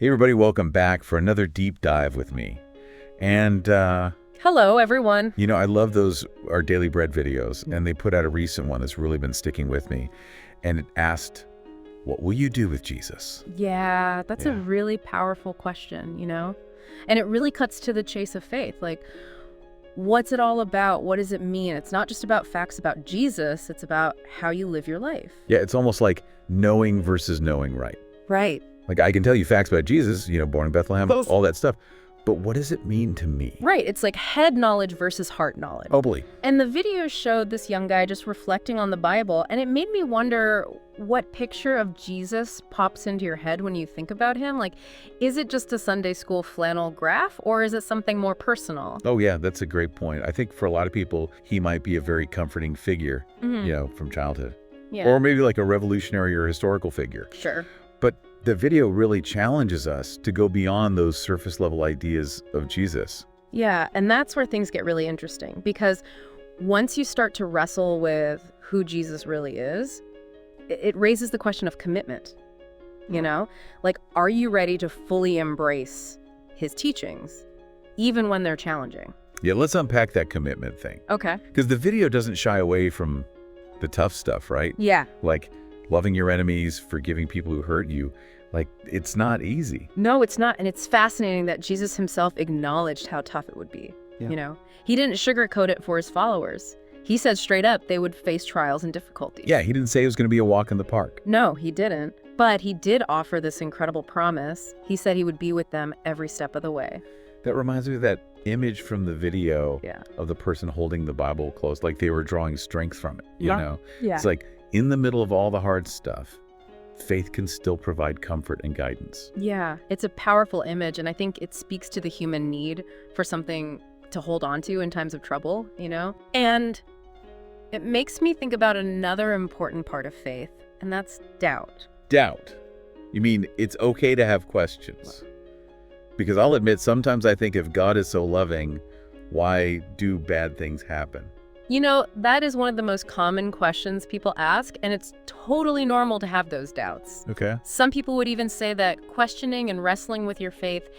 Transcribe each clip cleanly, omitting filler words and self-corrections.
Hey everybody, welcome back for another deep dive with me. And, Hello, everyone. I love those Our Daily Bread videos, and they put out a recent one that's really been sticking with me. And it asked, what will you do with Jesus? Yeah, that's a really powerful question, And it really cuts to the chase of faith. Like, what's it all about? What does it mean? It's not just about facts about Jesus. It's about how you live your life. Yeah, it's almost like knowing versus knowing right. Right. Like, I can tell you facts about Jesus, born in Bethlehem, all that stuff. But what does it mean to me? Right. It's like head knowledge versus heart knowledge. Totally. And the video showed this young guy just reflecting on the Bible, and it made me wonder what picture of Jesus pops into your head when you think about him. Like, is it just a Sunday school flannel graph, or is it something more personal? Oh, yeah, that's a great point. I think for a lot of people, he might be a very comforting figure, from childhood. Yeah. Or maybe like a revolutionary or historical figure. Sure. But the video really challenges us to go beyond those surface level ideas of Jesus. Yeah, and that's where things get really interesting, because once you start to wrestle with who Jesus really is, it raises the question of commitment, Like, are you ready to fully embrace his teachings, even when they're challenging? Yeah, let's unpack that commitment thing. Okay. Because the video doesn't shy away from the tough stuff, right? Yeah. Like loving your enemies, forgiving people who hurt you. Like, it's not easy. No, it's not. And it's fascinating that Jesus himself acknowledged how tough it would be. Yeah. He didn't sugarcoat it for his followers. He said straight up they would face trials and difficulties. Yeah, he didn't say it was going to be a walk in the park. No, he didn't. But he did offer this incredible promise. He said he would be with them every step of the way. That reminds me of that image from the video of the person holding the Bible close, like they were drawing strength from it, Yeah. It's like in the middle of all the hard stuff, faith can still provide comfort and guidance. Yeah, it's a powerful image, and I think it speaks to the human need for something to hold on to in times of trouble, And it makes me think about another important part of faith, and that's doubt. Doubt? You mean it's okay to have questions? Because I'll admit, sometimes I think if God is so loving, why do bad things happen? That is one of the most common questions people ask, and it's totally normal to have those doubts. Okay. Some people would even say that questioning and wrestling with your faith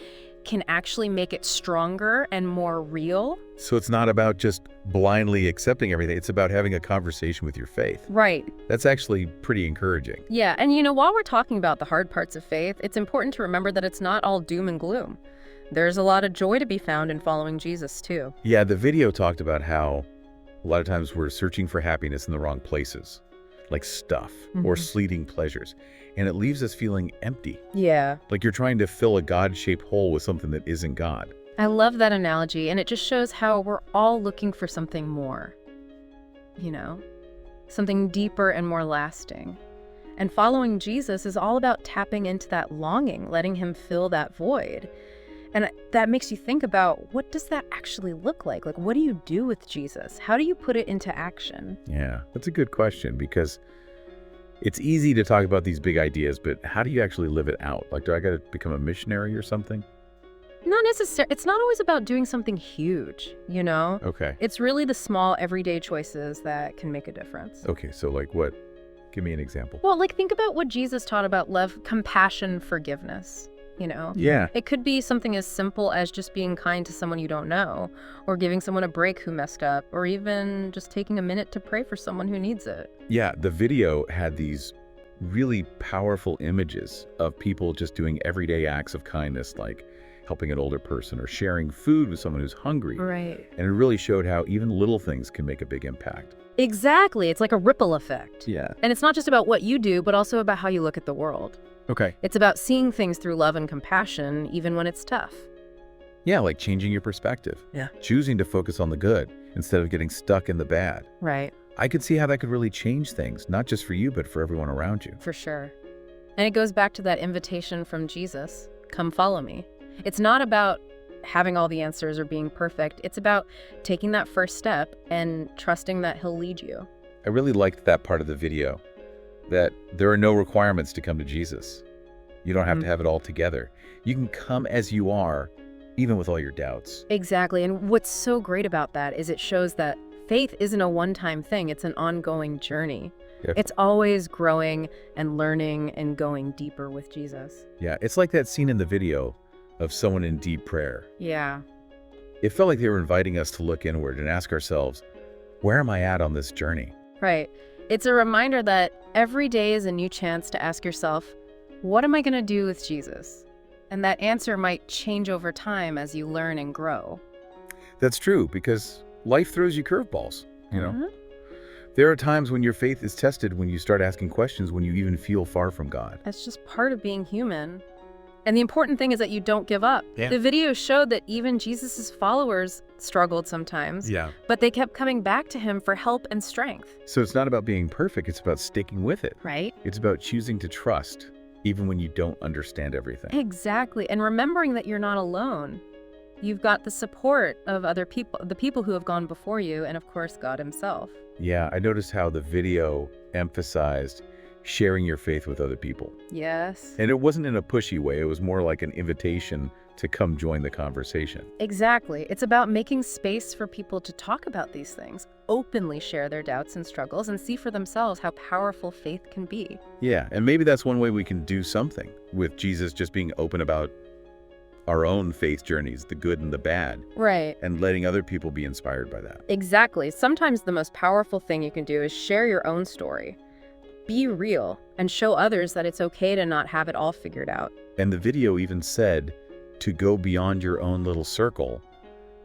can actually make it stronger and more real. So it's not about just blindly accepting everything. It's about having a conversation with your faith. Right. That's actually pretty encouraging. Yeah, and while we're talking about the hard parts of faith, it's important to remember that it's not all doom and gloom. There's a lot of joy to be found in following Jesus, too. Yeah, the video talked about how a lot of times we're searching for happiness in the wrong places, like stuff or fleeting pleasures, and it leaves us feeling empty. Yeah. Like you're trying to fill a God-shaped hole with something that isn't God. I love that analogy, and it just shows how we're all looking for something more, something deeper and more lasting. And following Jesus is all about tapping into that longing, letting him fill that void. And that makes you think about, what does that actually look like? Like, what do you do with Jesus? How do you put it into action? Yeah, that's a good question, because it's easy to talk about these big ideas, but how do you actually live it out? Like, do I got to become a missionary or something? Not necessarily. It's not always about doing something huge, Okay. It's really the small, everyday choices that can make a difference. Okay, so like what? Give me an example. Well, think about what Jesus taught about love, compassion, forgiveness. Yeah. It could be something as simple as just being kind to someone you don't know, or giving someone a break who messed up, or even just taking a minute to pray for someone who needs it. Yeah, the video had these really powerful images of people just doing everyday acts of kindness, like helping an older person or sharing food with someone who's hungry. Right. And it really showed how even little things can make a big impact. Exactly. It's like a ripple effect. Yeah. And it's not just about what you do, but also about how you look at the world. Okay. It's about seeing things through love and compassion, even when it's tough. Yeah, like changing your perspective. Yeah. Choosing to focus on the good instead of getting stuck in the bad. Right. I could see how that could really change things, not just for you, but for everyone around you. For sure. And it goes back to that invitation from Jesus, come follow me. It's not about having all the answers or being perfect. It's about taking that first step and trusting that he'll lead you. I really liked that part of the video, that there are no requirements to come to Jesus. You don't have to have it all together. You can come as you are, even with all your doubts. Exactly. And what's so great about that is it shows that faith isn't a one-time thing. It's an ongoing journey. It's always growing and learning and going deeper with Jesus. Yeah, it's like that scene in the video of someone in deep prayer. Yeah. It felt like they were inviting us to look inward and ask ourselves, where am I at on this journey? Right. It's a reminder that every day is a new chance to ask yourself, what am I going to do with Jesus? And that answer might change over time as you learn and grow. That's true, because life throws you curveballs, you know? Mhm. There are times when your faith is tested when you start asking questions, when you even feel far from God. That's just part of being human. And the important thing is that you don't give up. Yeah. The video showed that even Jesus's followers struggled sometimes, Yeah. but they kept coming back to him for help and strength. So it's not about being perfect, it's about sticking with it. Right? It's about choosing to trust, even when you don't understand everything. Exactly. And remembering that you're not alone. You've got the support of other people, the people who have gone before you, and of course, God himself. Yeah, I noticed how the video emphasized sharing your faith with other people. Yes. And it wasn't in a pushy way, it was more like an invitation to come join the conversation. Exactly. It's about making space for people to talk about these things, openly share their doubts and struggles, and see for themselves how powerful faith can be. Yeah, and maybe that's one way we can do something with Jesus, just being open about our own faith journeys, the good and the bad, Right. and letting other people be inspired by that. Exactly. Sometimes the most powerful thing you can do is share your own story. Be real and show others that it's okay to not have it all figured out. And the video even said to go beyond your own little circle,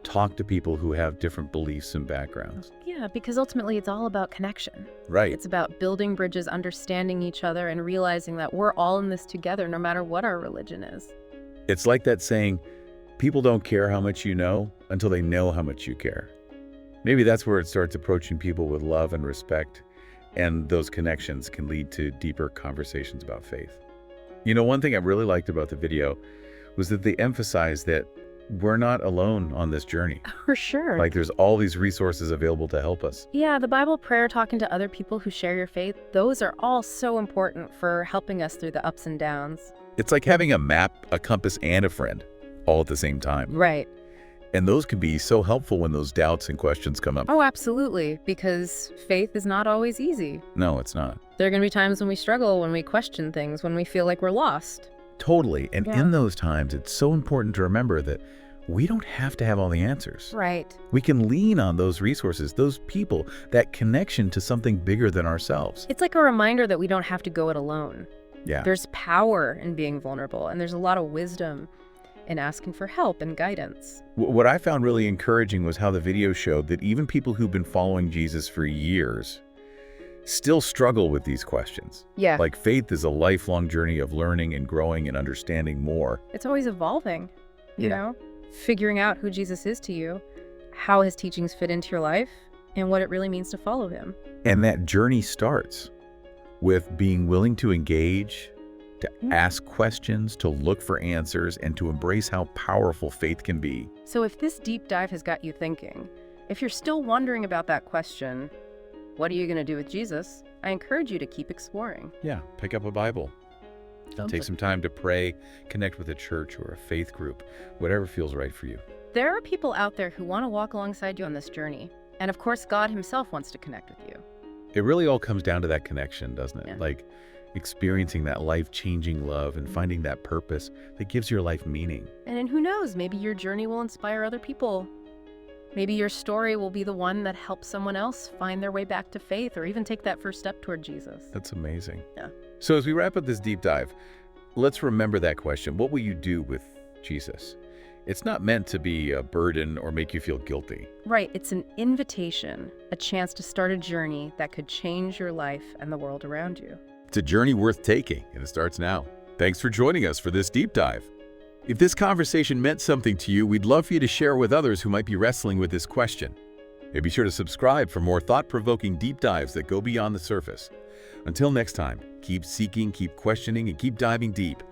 talk to people who have different beliefs and backgrounds. Yeah, because ultimately it's all about connection. Right. It's about building bridges, understanding each other, and realizing that we're all in this together no matter what our religion is. It's like that saying, people don't care how much you know until they know how much you care. Maybe that's where it starts approaching people with love and respect, and those connections can lead to deeper conversations about faith. You know, one thing I really liked about the video was that they emphasized that we're not alone on this journey. For sure. Like there's all these resources available to help us. Yeah, the Bible, prayer, talking to other people who share your faith, those are all so important for helping us through the ups and downs. It's like having a map, a compass, and a friend all at the same time. Right. And those can be so helpful when those doubts and questions come up. Oh, absolutely, because faith is not always easy. No, it's not. There are going to be times when we struggle, when we question things, when we feel like we're lost. Totally. And Yeah. in those times, it's so important to remember that we don't have to have all the answers. Right. We can lean on those resources, those people, that connection to something bigger than ourselves. It's like a reminder that we don't have to go it alone. Yeah. There's power in being vulnerable, and there's a lot of wisdom in asking for help and guidance. What I found really encouraging was how the video showed that even people who've been following Jesus for years still struggle with these questions. Yeah. Like faith is a lifelong journey of learning and growing and understanding more. It's always evolving, you Yeah. know? Figuring out who Jesus is to you, how his teachings fit into your life, and what it really means to follow him. And that journey starts with being willing to engage, to ask questions, to look for answers, and to embrace how powerful faith can be. So if this deep dive has got you thinking, if you're still wondering about that question, what are you going to do with Jesus? I encourage you to keep exploring. Yeah, pick up a Bible. Take some time to pray, connect with a church or a faith group, whatever feels right for you. There are people out there who want to walk alongside you on this journey. And of course, God himself wants to connect with you. It really all comes down to that connection, doesn't it? Yeah. Like experiencing that life-changing love and finding that purpose that gives your life meaning. And who knows, maybe your journey will inspire other people. Maybe your story will be the one that helps someone else find their way back to faith or even take that first step toward Jesus. That's amazing. Yeah. So as we wrap up this deep dive, let's remember that question. What will you do with Jesus? It's not meant to be a burden or make you feel guilty. Right, it's an invitation, a chance to start a journey that could change your life and the world around you. It's a journey worth taking, and it starts now. Thanks for joining us for this deep dive. If this conversation meant something to you, we'd love for you to share with others who might be wrestling with this question. And be sure to subscribe for more thought-provoking deep dives that go beyond the surface. Until next time, keep seeking, keep questioning, and keep diving deep.